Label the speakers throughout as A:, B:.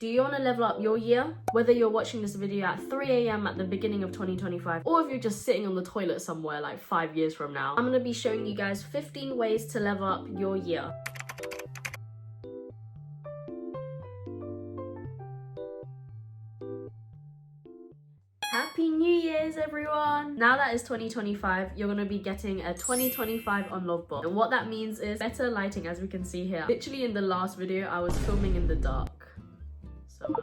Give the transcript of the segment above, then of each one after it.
A: Do you want to level up your year? Whether you're watching this video at 3 AM at the beginning of 2025, or if you're just sitting on the toilet somewhere like 5 years from now, I'm going to be showing you guys 15 ways to level up your year. Happy New Year's, everyone! Now that it's 2025, you're gonna be getting a 2025 unlock box. And what that means is better lighting, as we can see here. Literally in the last video, I was filming in the dark. So,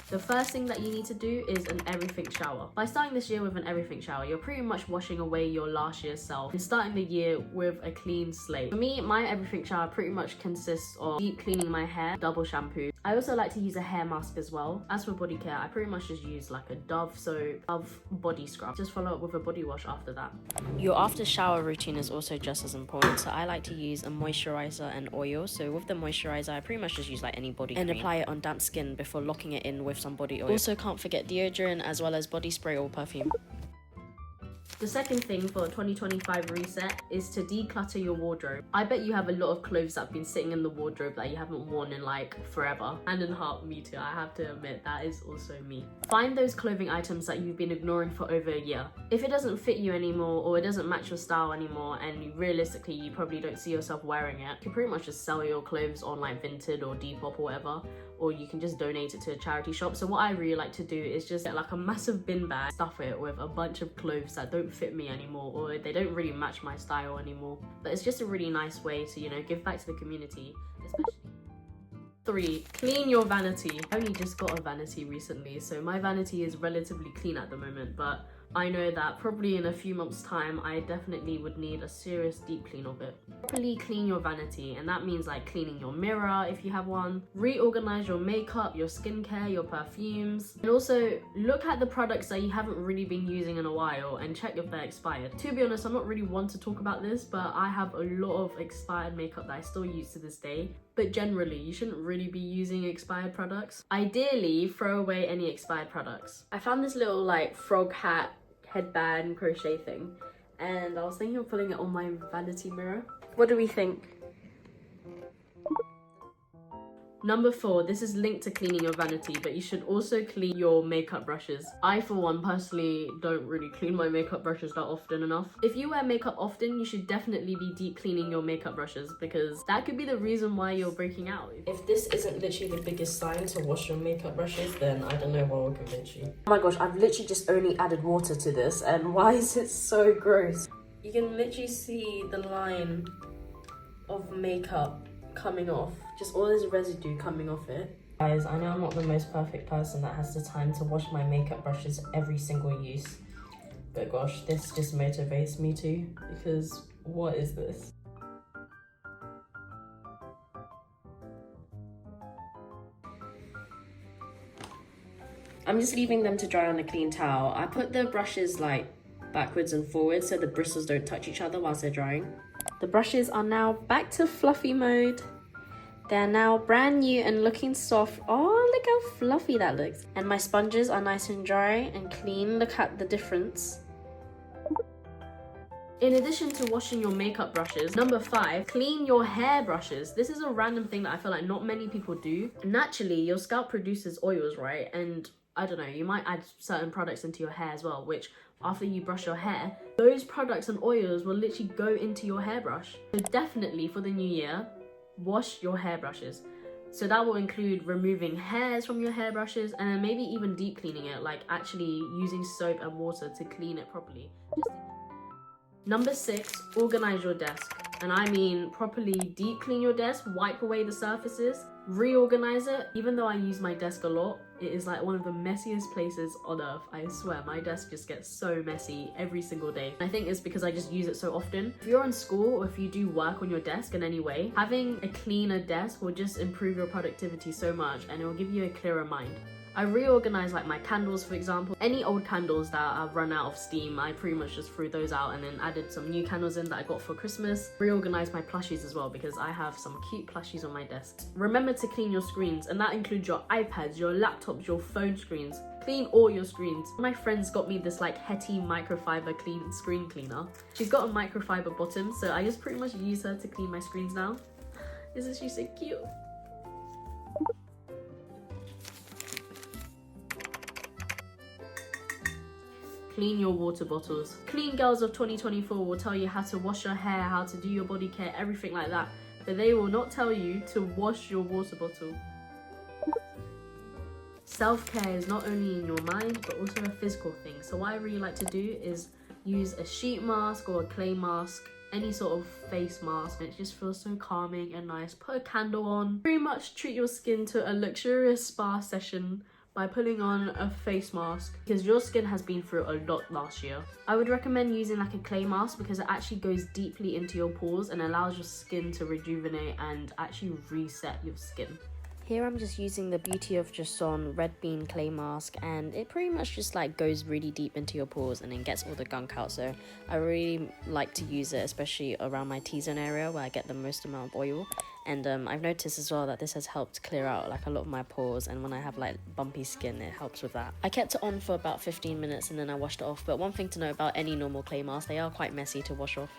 A: the first thing that you need to do is an everything shower. By starting this year with an everything shower, you're pretty much washing away your last year's self and starting the year with a clean slate. For me, my everything shower pretty much consists of deep cleaning my hair, double shampoo. I also like to use a hair mask as well. As for body care, I pretty much just use like a Dove soap, Dove body scrub. Just follow up with a body wash after that. Your after shower routine is also just as important. So I like to use a moisturizer and oil. So with the moisturizer, I pretty much just use like any body cream and apply it on damp skin before locking it in with some body oil. Also can't forget deodorant as well as body spray or perfume. The second thing for a 2025 reset is to declutter your wardrobe. I bet you have a lot of clothes that have been sitting in the wardrobe that you haven't worn in like forever. Hand in heart, me too. I have to admit, that is also me. Find those clothing items that you've been ignoring for over a year. If it doesn't fit you anymore or it doesn't match your style anymore and realistically you probably don't see yourself wearing it, you can pretty much just sell your clothes on like Vinted or Depop or whatever, or you can just donate it to a charity shop. So what I really like to do is just get like a massive bin bag, stuff it with a bunch of clothes that don't fit me anymore or they don't really match my style anymore. But it's just a really nice way to, you know, give back to the community, especially. 3. Clean your vanity. I only just got a vanity recently, so my vanity is relatively clean at the moment, but I know that probably in a few months' time, I definitely would need a serious deep clean of it. Properly clean your vanity, and that means like cleaning your mirror if you have one, reorganize your makeup, your skincare, your perfumes, and also look at the products that you haven't really been using in a while and check if they're expired. To be honest, I'm not really one to talk about this, but I have a lot of expired makeup that I still use to this day. But generally, you shouldn't really be using expired products. Ideally, throw away any expired products. I found this little like frog hat headband crochet thing and I was thinking of putting it on my vanity mirror. What do we think? Number 4, this is linked to cleaning your vanity, but you should also clean your makeup brushes. I, for one, personally don't really clean my makeup brushes that often enough. If you wear makeup often, you should definitely be deep cleaning your makeup brushes because that could be the reason why you're breaking out. If this isn't literally the biggest sign to wash your makeup brushes, then I don't know what will convince you. Oh my gosh, I've literally just only added water to this and why is it so gross? You can literally see the line of makeup coming off, just all this residue coming off it. Guys, I know I'm not the most perfect person that has the time to wash my makeup brushes every single use, but gosh, this just motivates me too, because what is this? I'm just leaving them to dry on a clean towel. I put the brushes like backwards and forwards so the bristles don't touch each other whilst they're drying. The brushes are now back to fluffy mode. They're now brand new and looking soft. Oh, look how fluffy that looks. And my sponges are nice and dry and clean. Look at the difference. In addition to washing your makeup brushes, number 5, clean your hair brushes. This is a random thing that I feel like not many people do. Naturally, your scalp produces oils, right? And I don't know, you might add certain products into your hair as well, which after you brush your hair, those products and oils will literally go into your hairbrush. So definitely for the new year, wash your hairbrushes. So that will include removing hairs from your hairbrushes and then maybe even deep cleaning it, like actually using soap and water to clean it properly. Number 6, organize your desk. And I mean properly deep clean your desk, wipe away the surfaces, reorganize it. Even though I use my desk a lot, it is like one of the messiest places on earth. I swear, my desk just gets so messy every single day. I think it's because I just use it so often. If you're in school or if you do work on your desk in any way, having a cleaner desk will just improve your productivity so much and it will give you a clearer mind. I reorganize like my candles, for example. Any old candles that I've run out of steam, I pretty much just threw those out and then added some new candles in that I got for Christmas. Reorganize my plushies as well because I have some cute plushies on my desk. Remember to clean your screens, and that includes your iPads, your laptops, your phone screens. Clean all your screens. My friend's got me this like Hetty microfiber screen cleaner. She's got a microfiber bottom, so I just pretty much use her to clean my screens now. Isn't she so cute? clean your water bottles. Clean girls of 2024 will tell you how to wash your hair, how to do your body care, everything like that. But they will not tell you to wash your water bottle. Self-care is not only in your mind, but also a physical thing. So what I really like to do is use a sheet mask or a clay mask, any sort of face mask. It just feels so calming and nice. Put a candle on. Pretty much treat your skin to a luxurious spa session by putting on a face mask, because your skin has been through a lot last year. I would recommend using like a clay mask because it actually goes deeply into your pores and allows your skin to rejuvenate and actually reset your skin. Here I'm just using the Beauty of Joseon red bean clay mask, and it pretty much just like goes really deep into your pores and then gets all the gunk out. So I really like to use it, especially around my T-zone area where I get the most amount of oil. And I've noticed as well that this has helped clear out like a lot of my pores, and when I have like bumpy skin, it helps with that. I kept it on for about 15 minutes and then I washed it off. But one thing to know about any normal clay mask, they are quite messy to wash off.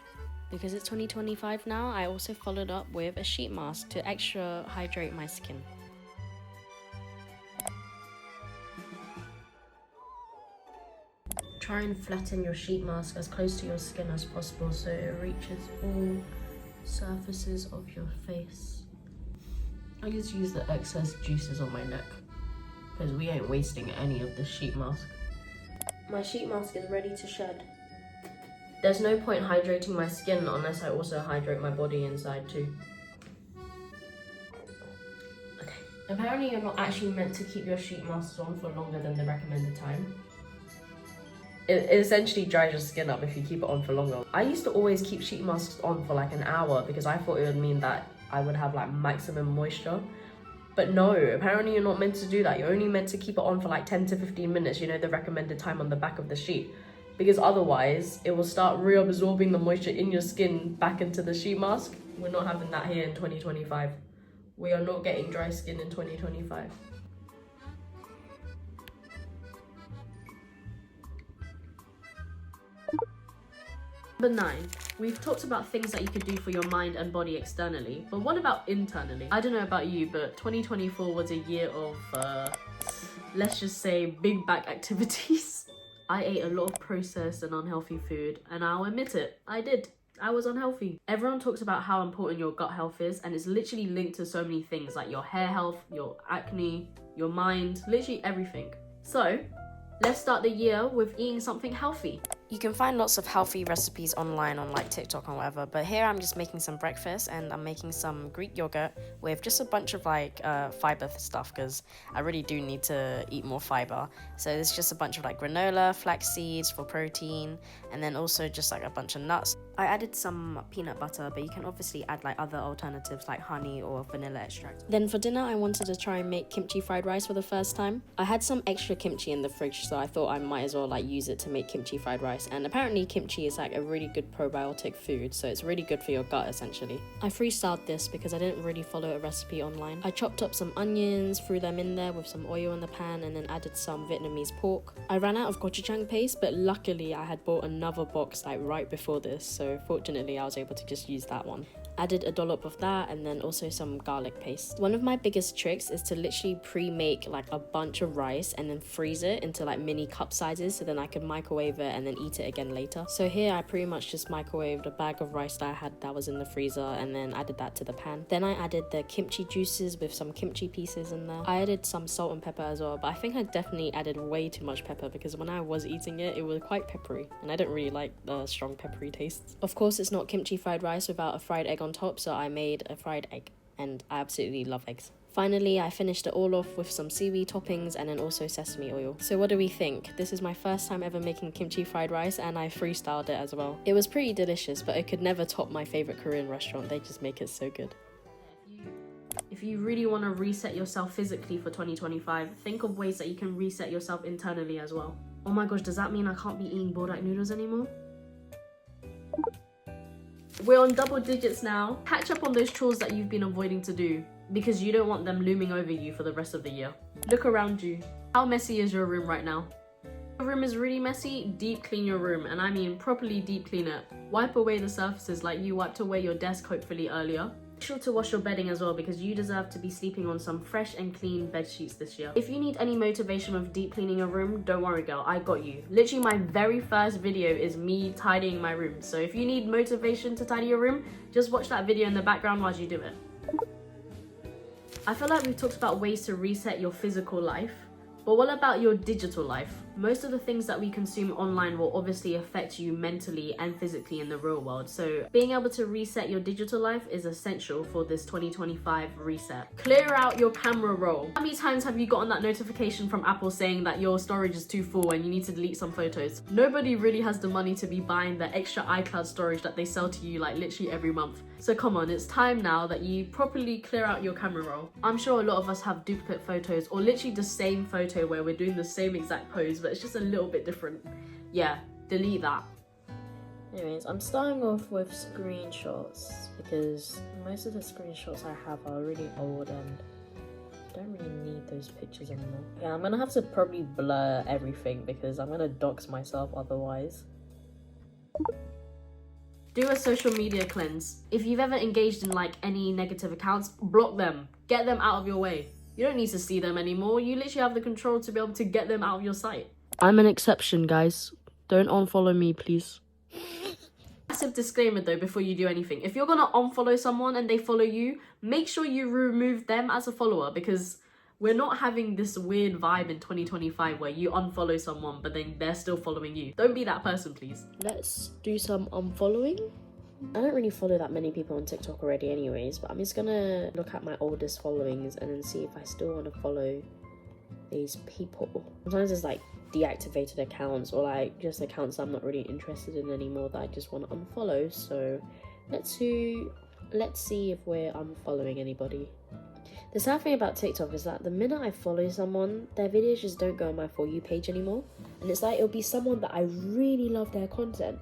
A: Because it's 2025 now, I also followed up with a sheet mask to extra hydrate my skin. Try and flatten your sheet mask as close to your skin as possible so it reaches all surfaces of your face. I just use the excess juices on my neck because we ain't wasting any of the sheet mask. My sheet mask is ready to shed. There's no point hydrating my skin unless I also hydrate my body inside too. Okay. Apparently you're not actually meant to keep your sheet masks on for longer than the recommended time. It essentially dries your skin up if you keep it on for longer. I used to always keep sheet masks on for like an hour because I thought it would mean that I would have like maximum moisture. But no, apparently you're not meant to do that. You're only meant to keep it on for like 10 to 15 minutes, you know, the recommended time on the back of the sheet. Because otherwise, it will start reabsorbing the moisture in your skin back into the sheet mask. We're not having that here in 2025. We are not getting dry skin in 2025. Number 9, we've talked about things that you could do for your mind and body externally, but what about internally? I don't know about you, but 2024 was a year of, let's just say, big back activities. I ate a lot of processed and unhealthy food, and I'll admit it, I did. I was unhealthy. Everyone talks about how important your gut health is, and it's literally linked to so many things like your hair health, your acne, your mind, literally everything. So, let's start the year with eating something healthy. You can find lots of healthy recipes online on like TikTok or whatever, but here I'm just making some breakfast and I'm making some Greek yogurt with just a bunch of like fiber stuff because I really do need to eat more fiber. So there's just a bunch of like granola, flax seeds for protein, and then also just like a bunch of nuts. I added some peanut butter, but you can obviously add like other alternatives like honey or vanilla extract. Then for dinner, I wanted to try and make kimchi fried rice for the first time. I had some extra kimchi in the fridge, so I thought I might as well like use it to make kimchi fried rice. And apparently kimchi is like a really good probiotic food, so it's really good for your gut essentially. I freestyled this because I didn't really follow a recipe online. I chopped up some onions, threw them in there with some oil in the pan, and then added some Vietnamese pork. I ran out of gochujang paste, but luckily I had bought another box like right before this, so fortunately I was able to just use that one. Added a dollop of that and then also some garlic paste. One of my biggest tricks is to literally pre-make like a bunch of rice and then freeze it into like mini cup sizes so then I can microwave it and then eat it again later. So here I pretty much just microwaved a bag of rice that I had that was in the freezer and then added that to the pan. Then I added the kimchi juices with some kimchi pieces in there. I added some salt and pepper as well, but I think I definitely added way too much pepper because when I was eating it, it was quite peppery and I don't really like the strong peppery tastes. Of course, it's not kimchi fried rice without a fried egg on top, so I made a fried egg and I absolutely love eggs. Finally, I finished it all off with some seaweed toppings and then also sesame oil. So what do we think? This is my first time ever making kimchi fried rice and I freestyled it as well. It was pretty delicious, but it could never top my favorite Korean restaurant. They just make it so good. If you really want to reset yourself physically for 2025, think of ways that you can reset yourself internally as well. Oh my gosh, does that mean I can't be eating bodak noodles anymore? We're on double digits now. Catch up on those chores that you've been avoiding to do because you don't want them looming over you for the rest of the year. Look around you. How messy is your room right now? If your room is really messy, deep clean your room, and I mean properly deep clean it. Wipe away the surfaces like you wiped away your desk hopefully earlier. sure to wash your bedding as well, because you deserve to be sleeping on some fresh and clean bed sheets this year. If you need any motivation of deep cleaning your room, don't worry girl, I got you. Literally my very first video is me tidying my room, so if you need motivation to tidy your room, just watch that video in the background while you do it. I feel like we've talked about ways to reset your physical life, but what about your digital life? Most of the things that we consume online will obviously affect you mentally and physically in the real world. So being able to reset your digital life is essential for this 2025 reset. Clear out your camera roll. How many times have you gotten that notification from Apple saying that your storage is too full and you need to delete some photos? Nobody really has the money to be buying the extra iCloud storage that they sell to you like literally every month. So come on, it's time now that you properly clear out your camera roll. I'm sure a lot of us have duplicate photos or literally the same photo where we're doing the same exact pose, but it's just a little bit different. Yeah, delete that.
B: Anyways, I'm starting off with screenshots because most of the screenshots I have are really old and I don't really need those pictures anymore. Yeah, I'm gonna have to probably blur everything because I'm gonna dox myself otherwise.
A: Do a social media cleanse. If you've ever engaged in like any negative accounts, block them. Get them out of your way. You don't need to see them anymore. You literally have the control to be able to get them out of your sight. I'm an exception, guys. Don't unfollow me, please. Massive disclaimer though before you do anything. If you're gonna unfollow someone and they follow you, make sure you remove them as a follower, because we're not having this weird vibe in 2025 where you unfollow someone but then they're still following you. Don't be that person, please.
B: Let's do some unfollowing. I don't really follow that many people on TikTok already anyways, but I'm just gonna look at my oldest followings and then see if I still want to follow these people. Sometimes it's like deactivated accounts or like just accounts I'm not really interested in anymore that I just want to unfollow. So let's see if we're unfollowing anybody. The sad thing about TikTok is that the minute I follow someone, their videos just don't go on my For You page anymore. And it's like it'll be someone that I really love their content,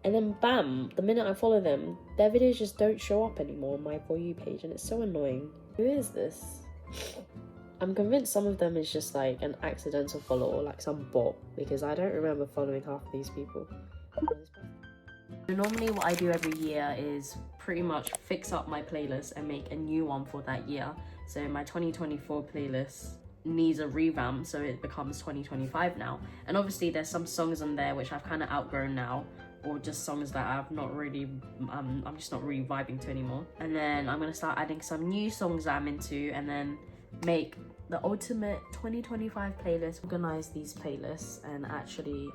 B: and then bam, the minute I follow them, their videos just don't show up anymore on my For You page, and it's so annoying. Who is this? I'm convinced some of them is just like an accidental follow or like some bot, because I don't remember following half of these people.
A: Normally what I do every year is pretty much fix up my playlist and make a new one for that year. So my 2024 playlist needs a revamp, so it becomes 2025 now. And obviously there's some songs on there which I've kind of outgrown now, or just songs that I've not really, I'm just not really vibing to anymore. And then I'm gonna start adding some new songs that I'm into, and then make the ultimate 2025 playlist. Organize these playlists and actually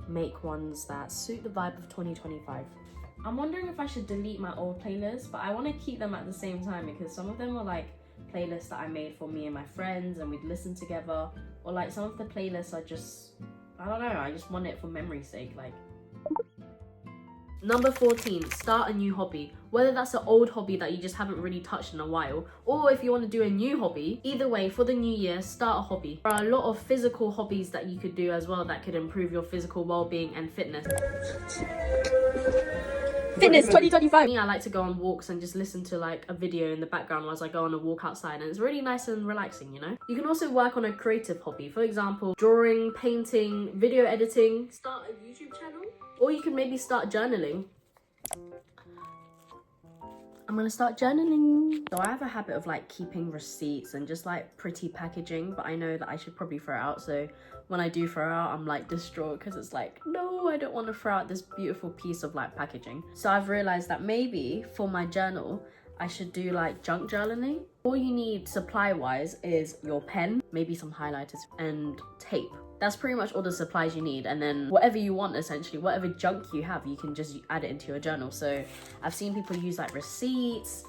A: make ones that suit the vibe of 2025. I'm wondering if I should delete my old playlists, but I want to keep them at the same time because some of them are like playlists that I made for me and my friends and we'd listen together, or like some of the playlists are just, I don't know, I just want it for memory's sake. Like, number 14, start a new hobby. Whether that's an old hobby that you just haven't really touched in a while, or if you want to do a new hobby, either way, for the new year, start a hobby. There are a lot of physical hobbies that you could do as well that could improve your physical well-being and fitness. Fitness 2025! Me, I like to go on walks and just listen to like a video in the background whilst I go on a walk outside, and it's really nice and relaxing, you know? You can also work on a creative hobby. For example, drawing, painting, video editing. Start a YouTube channel, or you can maybe start journaling. I'm gonna start journaling. So I have a habit of like keeping receipts and just like pretty packaging, but I know that I should probably throw it out. So when I do throw it out, I'm like distraught because it's like, no, I don't want to throw out this beautiful piece of like packaging. So I've realized that maybe for my journal, I should do like junk journaling. All you need supply wise is your pen, maybe some highlighters and tape. That's pretty much all the supplies you need, and then whatever you want, essentially, whatever junk you have, you can just add it into your journal. So I've seen people use like receipts,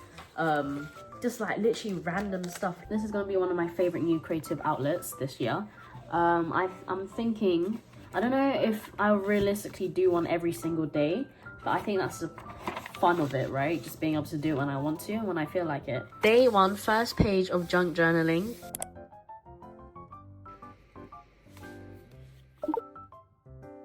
A: just like literally random stuff. This is gonna be one of my favorite new creative outlets this year. I'm thinking, I don't know if I'll realistically do one every single day, but I think that's the fun of it, right? Just being able to do it when I want to and when I feel like it. Day 1, first page of junk journaling.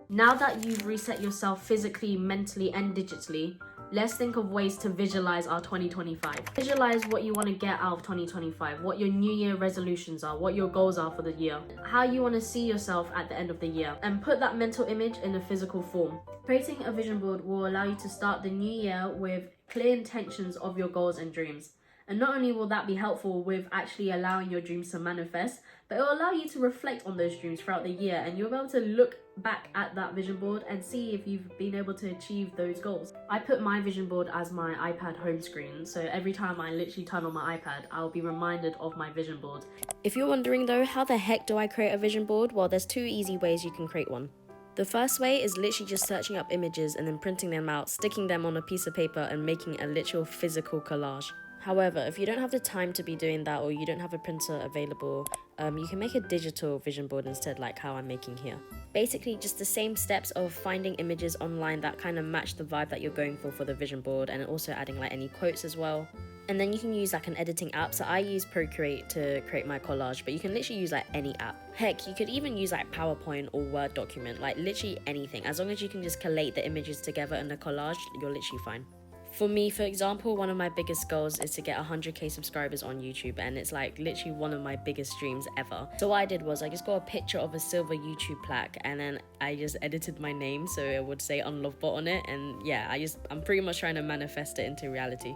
A: Now that you've reset yourself physically, mentally, and digitally, let's think of ways to visualize our 2025. Visualize what you want to get out of 2025, what your new year resolutions are, what your goals are for the year, how you want to see yourself at the end of the year, and put that mental image in a physical form. Creating a vision board will allow you to start the new year with clear intentions of your goals and dreams. And not only will that be helpful with actually allowing your dreams to manifest, but it will allow you to reflect on those dreams throughout the year, and you'll be able to look back at that vision board and see if you've been able to achieve those goals. I put my vision board as my iPad home screen, so every time I literally turn on my iPad, I'll be reminded of my vision board.
B: If you're wondering though, how the heck do I create a vision board? Well, there's 2 easy ways you can create one. The first way is literally just searching up images and then printing them out, sticking them on a piece of paper and making a literal physical collage. However, if you don't have the time to be doing that, or you don't have a printer available, you can make a digital vision board instead, like how I'm making here. Basically just the same steps of finding images online that kind of match the vibe that you're going for the vision board, and also adding like any quotes as well. And then you can use like an editing app. So I use Procreate to create my collage, but you can literally use like any app. Heck, you could even use like PowerPoint or Word document, like literally anything. As long as you can just collate the images together in a collage, you're literally fine. For me, for example, one of my biggest goals is to get 100k subscribers on YouTube, and it's like literally one of my biggest dreams ever. So what I did was I just got a picture of a silver YouTube plaque, and then I just edited my name so it would say Unlovebot on it, and yeah, I'm pretty much trying to manifest it into reality.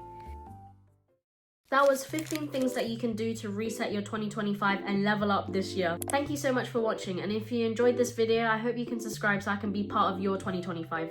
A: That was 15 things that you can do to reset your 2025 and level up this year. Thank you so much for watching, and if you enjoyed this video, I hope you can subscribe so I can be part of your 2025.